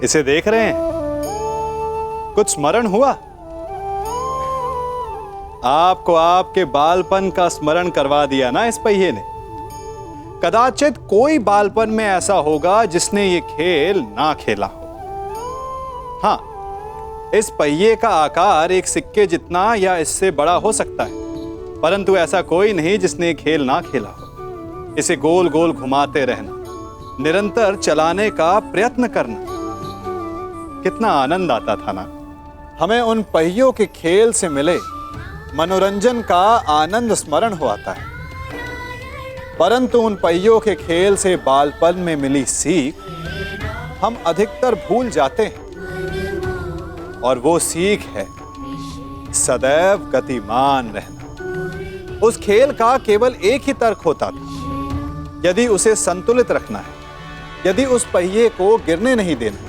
इसे देख रहे हैं? कुछ स्मरण हुआ? आपको आपके बालपन का स्मरण करवा दिया ना इस पहिए ने। कदाचित कोई बालपन में ऐसा होगा जिसने ये खेल ना खेला हो। हाँ, इस पहिए का आकार एक सिक्के जितना या इससे बड़ा हो सकता है, परंतु ऐसा कोई नहीं जिसने खेल ना खेला हो। इसे गोल गोल घुमाते रहना, निरंतर चलाने का प्रयत्न करना, कितना आनंद आता था ना। हमें उन पहियों के खेल से मिले मनोरंजन का आनंद स्मरण हो आता है, परंतु उन पहियों के खेल से बालपन में मिली सीख हम अधिकतर भूल जाते हैं। और वो सीख है सदैव गतिमान रहना। उस खेल का केवल एक ही तर्क होता था, यदि उसे संतुलित रखना है, यदि उस पहिए को गिरने नहीं देना,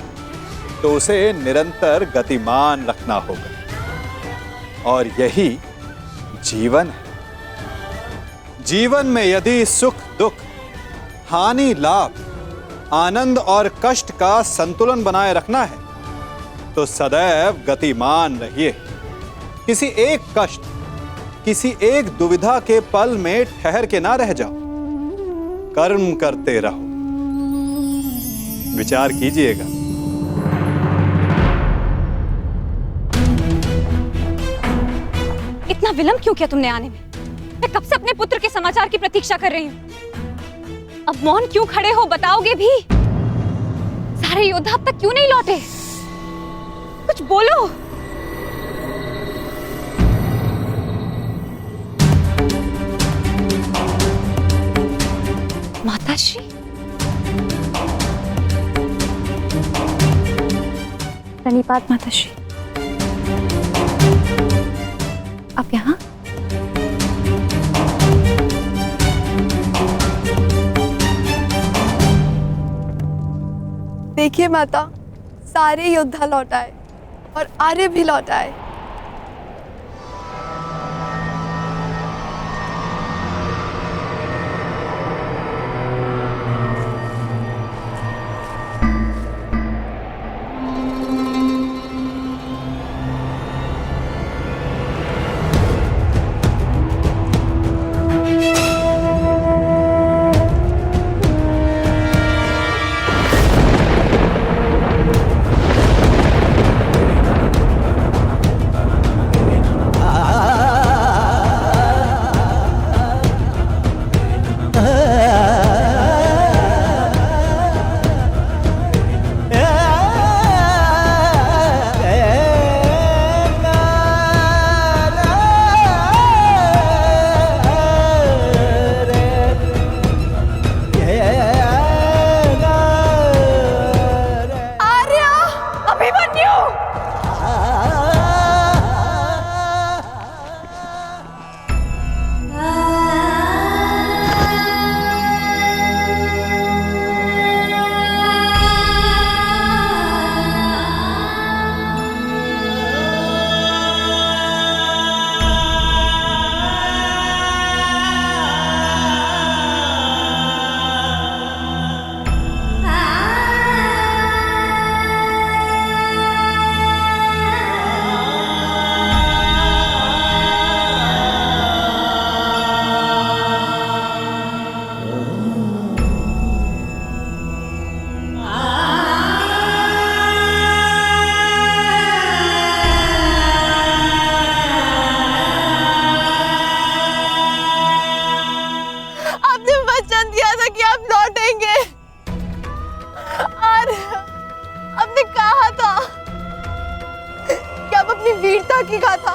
तो उसे निरंतर गतिमान रखना होगा। और यही जीवन है। जीवन में यदि सुख दुख, हानि लाभ, आनंद और कष्ट का संतुलन बनाए रखना है, तो सदैव गतिमान रहिए। किसी एक कष्ट, किसी एक दुविधा के पल में ठहर के ना रह जाओ, कर्म करते रहो। विचार कीजिएगा। इतना विलंब क्यों किया तुमने आने में? मैं कब से अपने पुत्र के समाचार की प्रतीक्षा कर रही हूँ। अब मौन क्यों खड़े हो, बताओगे भी? सारे योद्धा अब तक क्यों नहीं लौटे? कुछ बोलो। माताश्री, प्रणिपात माताश्री। आप यहाँ? देखिए माता, सारे योद्धा लौट आए और आर्य भी लौट आए। वीरता की गाथा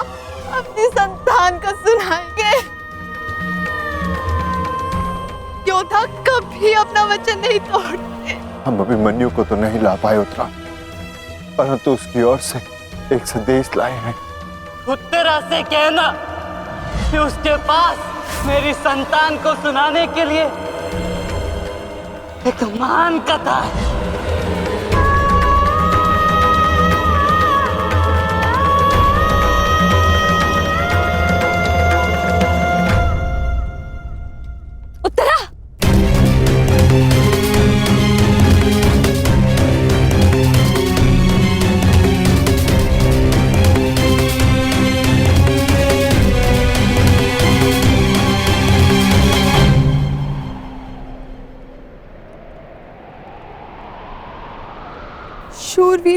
अपनी संतान को सुनाएंगे। योद्धा कभी अपना वचन नहीं तोड़ते। हम अभिमन्यु को तो नहीं ला पाए उत्तरा, परंतु उसकी ओर से एक संदेश लाए हैं। उत्तरा से कहना कि उसके पास मेरी संतान को सुनाने के लिए एक महान कथा है। उत्तरा,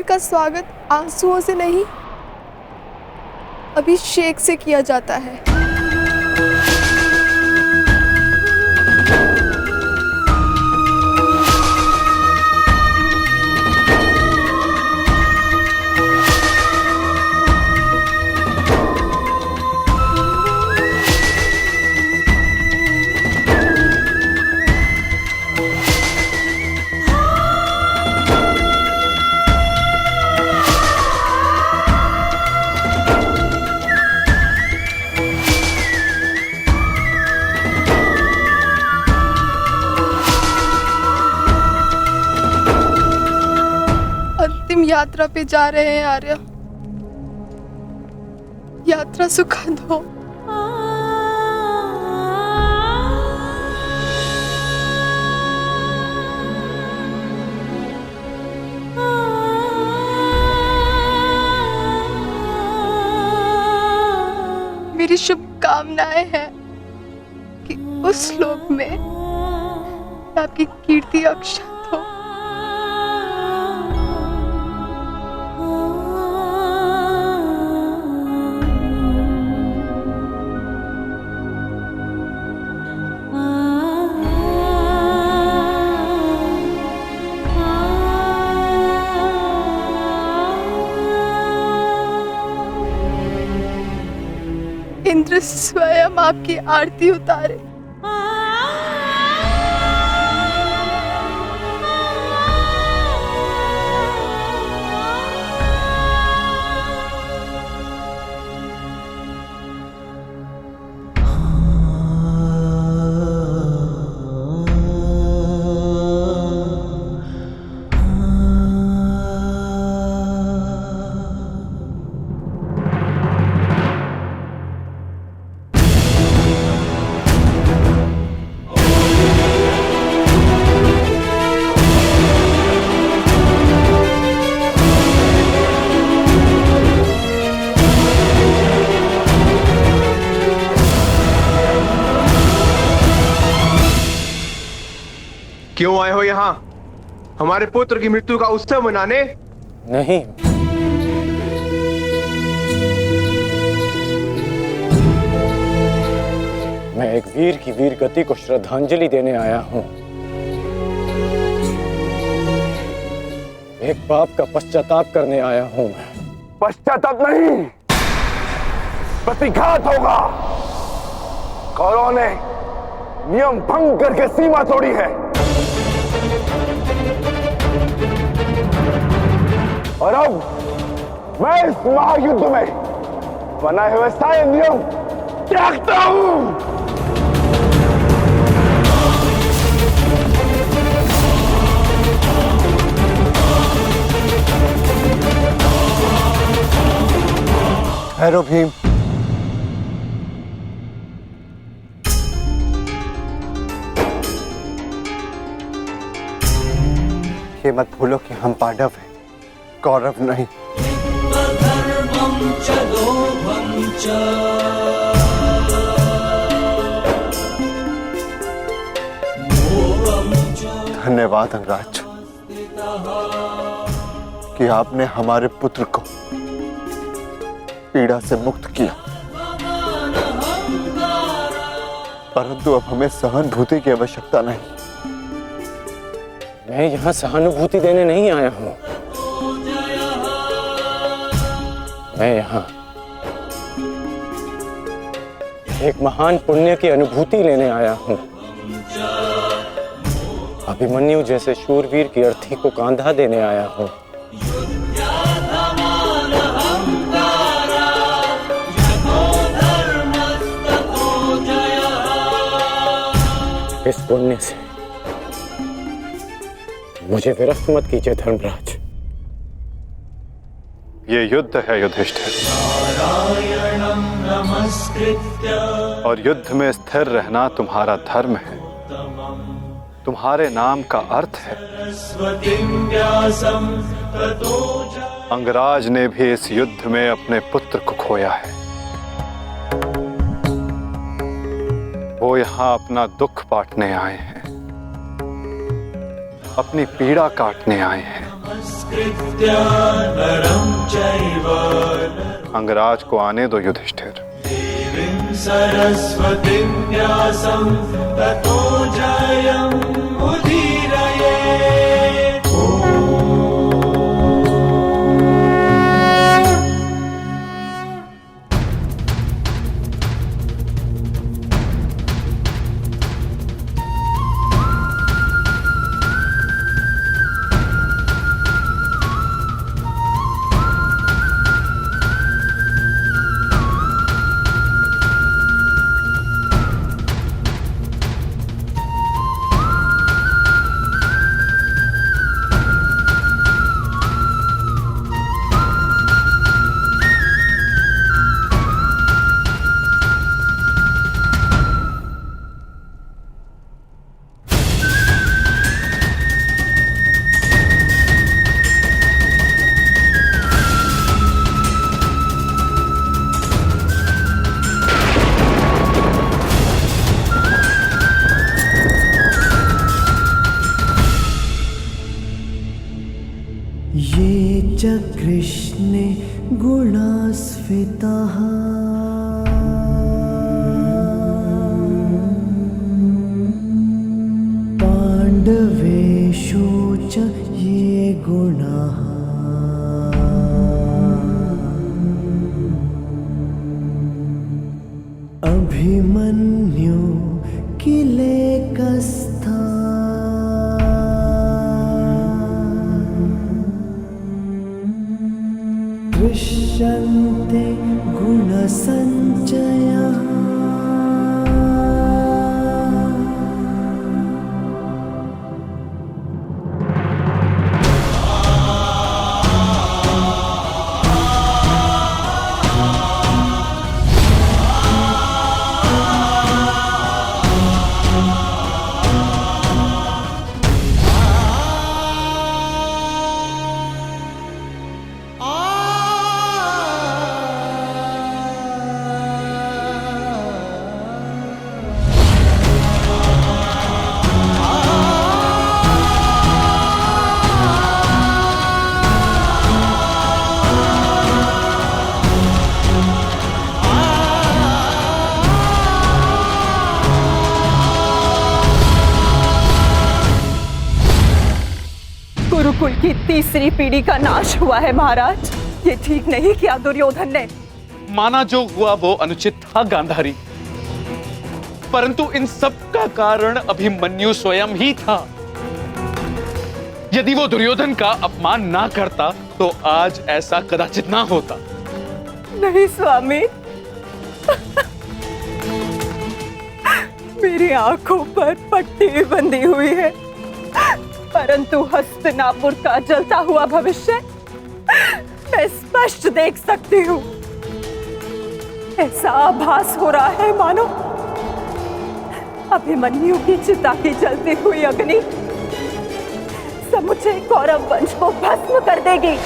का स्वागत आंसुओं से नहीं, अभिषेक से किया जाता है। अंतिम यात्रा पे जा रहे हैं आर्य। यात्रा सुखद हो। मेरी शुभकामनाएं हैं कि उस लोक में आपकी कीर्ति अक्षत हो। इंद्र स्वयं आपकी आरती उतारे। क्यों आए हो यहाँ? हमारे पुत्र की मृत्यु का उत्सव मनाने? नहीं, मैं एक वीर की वीर गति को श्रद्धांजलि देने आया हूं। एक पाप का पश्चाताप करने आया हूं। पश्चाताप नहीं, प्रतिघात होगा। कौरवों ने नियम भंग करके सीमा तोड़ी है और अब मैं इस महायुद्ध में बनाए हुए सारे नियम त्यागता हूं। ठहरो भीम। ये मत भूलो कि हम पांडव हैं, कौरव नहीं। धन्यवाद अंगराज कि आपने हमारे पुत्र को पीड़ा से मुक्त किया, परंतु अब हमें सहानुभूति की आवश्यकता नहीं। मैं यहाँ सहानुभूति देने नहीं आया हूँ। मैं यहाँ एक महान पुण्य की अनुभूति लेने आया हूँ। अभिमन्यु जैसे शूरवीर की अर्थी को कांधा देने आया हूँ। इस पुण्य से मुझे विरक्त मत कीजिए धर्मराज। ये युद्ध है युधिष्ठिर, और युद्ध में स्थिर रहना तुम्हारा धर्म है, तुम्हारे नाम का अर्थ है। अंगराज ने भी इस युद्ध में अपने पुत्र को खोया है। वो यहाँ अपना दुख बांटने आए हैं, अपनी पीड़ा काटने आए हैं। अंगराज को आने दो युधिष्ठिर। सरस्वती व्यासं ततो जयम् उदीरये। ये च कृष्णे गुणास्फिताः पाण्डवेषु च ये गुणाः अभिमन्यु किलेकस्था दृश्यन्ते गुणसञ्चयः। गुरुकुल की तीसरी पीढ़ी का नाश हुआ है महाराज। ये ठीक नहीं किया दुर्योधन ने। माना जो हुआ वो अनुचित था गांधारी, परंतु इन सब का कारण अभिमन्यु स्वयं ही था। यदि वो दुर्योधन का अपमान ना करता तो आज ऐसा कदाचित ना होता। नहीं स्वामी, मेरी आंखों पर पट्टी बंधी हुई है, परंतु हस्तिनापुर का जलता हुआ भविष्य मैं स्पष्ट देख सकती हूँ। ऐसा आभास हो रहा है मानो अभिमन्यु की चिता की जलती हुई अग्नि समुचे कौरव वंश को भस्म कर देगी।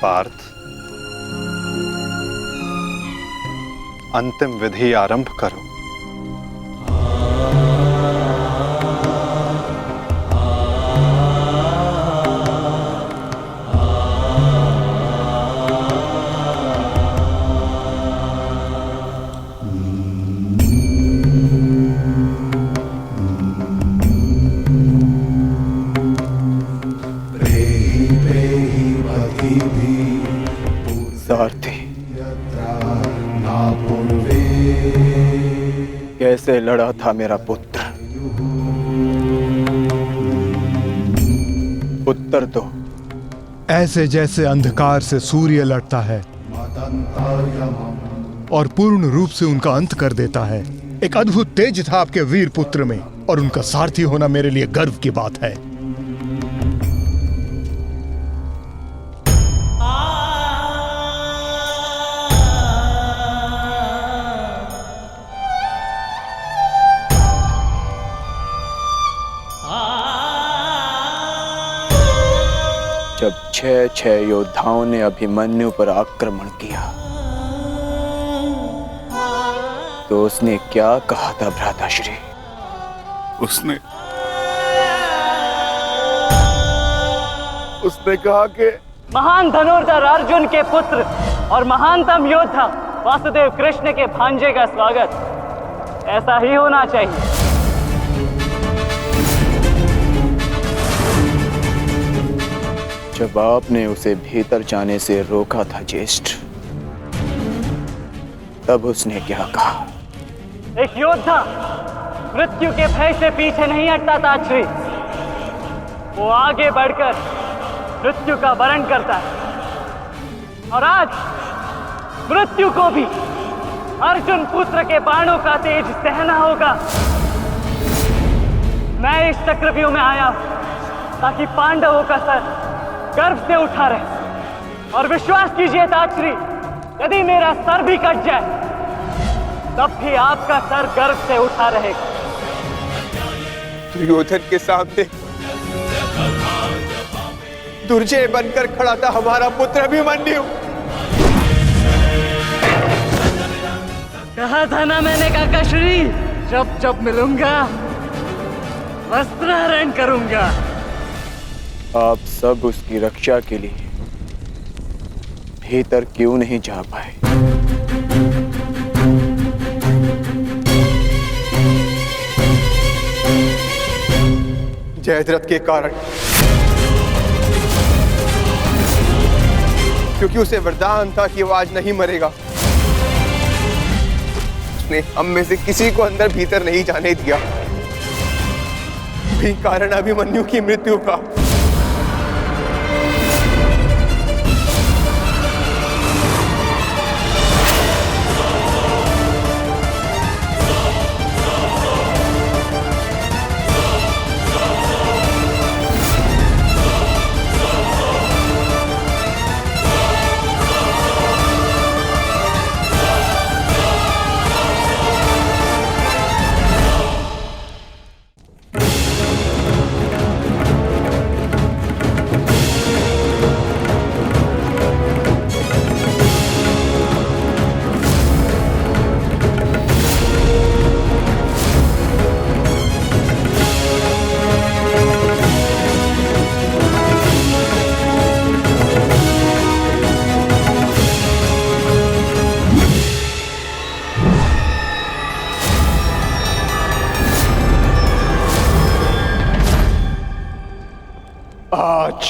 पार्थ, अंतिम विधि आरंभ करो। सारथी, कैसे लड़ा था मेरा पुत्र। उत्तर दो। ऐसे जैसे अंधकार से सूर्य लड़ता है और पूर्ण रूप से उनका अंत कर देता है। एक अद्भुत तेज था आपके वीर पुत्र में और उनका सारथी होना मेरे लिए गर्व की बात है। जब 6 योद्धाओं ने अभिमन्यु पर आक्रमण किया तो उसने क्या कहा था भ्राताश्री? उसने कहा कि महान धनुर्धर अर्जुन के पुत्र और महानतम योद्धा वासुदेव कृष्ण के भांजे का स्वागत ऐसा ही होना चाहिए। जब आपने उसे भीतर जाने से रोका था ज्येष्ठ, तब उसने क्या कहा? एक योद्धा मृत्यु के भय से पीछे नहीं हटता ताक्षरी, वो आगे बढ़कर मृत्यु का वरण करता है। और आज मृत्यु को भी अर्जुन पुत्र के बाणों का तेज सहना होगा। मैं इस चक्रव्यूह में आया हूं ताकि पांडवों का सर गर्व से उठा रहे। और विश्वास कीजिए ताक्षरी, यदि मेरा सर भी कट जाए तब भी आपका सर गर्व से उठा रहेगा। दुर्योधन के सामने दुर्जय बनकर खड़ा था हमारा पुत्र अभिमन्यु। कहा था ना मैंने काकाश्री, जब जब मिलूंगा वस्त्रहरण करूंगा। आप सब उसकी रक्षा के लिए भीतर क्यों नहीं जा पाए? जयद्रथ के कारण, क्योंकि उसे वरदान था कि वो आज नहीं मरेगा। उसने हम में से किसी को अंदर भीतर नहीं जाने दिया। भी कारण अभिमन्यु की मृत्यु का। आज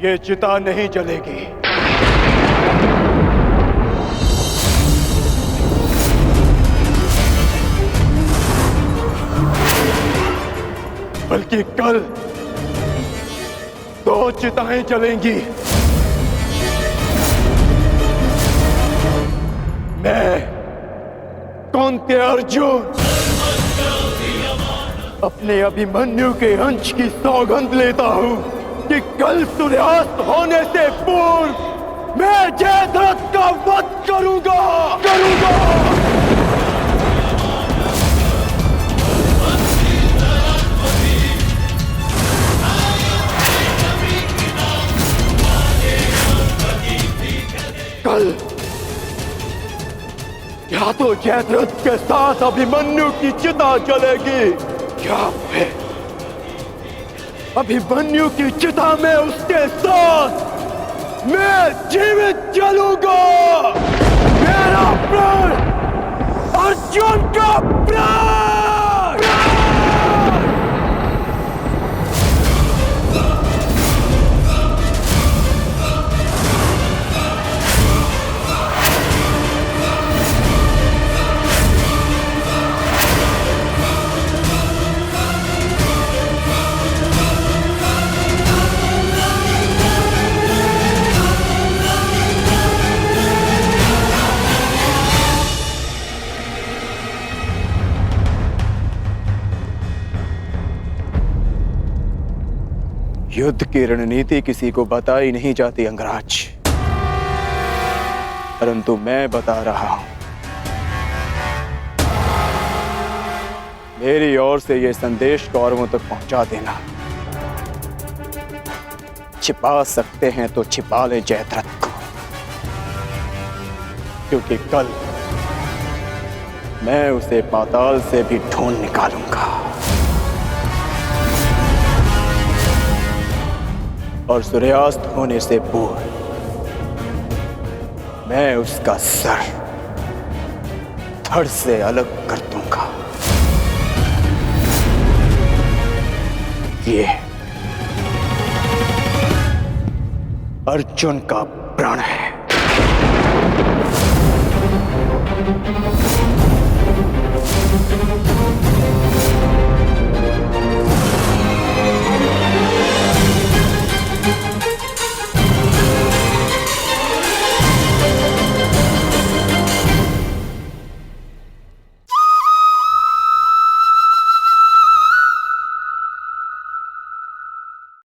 ये चिता नहीं जलेगी। बल्कि कल 2 चिताएं जलेंगी। मैं कौन्तेय अर्जुन अपने अभिमन्यु के अंश की सौगंध लेता हूं कि कल सूर्यास्त होने से पूर्व मैं जयद्रथ का वध करूंगा। कल या तो जयद्रथ के साथ अभिमन्यु की चिता जलेगी या फिर अभिमन्यु की चिता में उसके साथ मैं जीवित जलूंगा। मेरा प्राण अर्जुन का प्राण। युद्ध की रणनीति किसी को बताई नहीं जाती अंगराज, परंतु मैं बता रहा हूं। मेरी ओर से यह संदेश कौरवों तक पहुंचा देना। छिपा सकते हैं तो छिपा ले जयद्रथ को, क्योंकि कल मैं उसे पाताल से भी ढूंढ निकालूंगा और सूर्यास्त होने से पूर्व मैं उसका सर धड़ से अलग कर दूंगा। ये अर्जुन का प्रण है।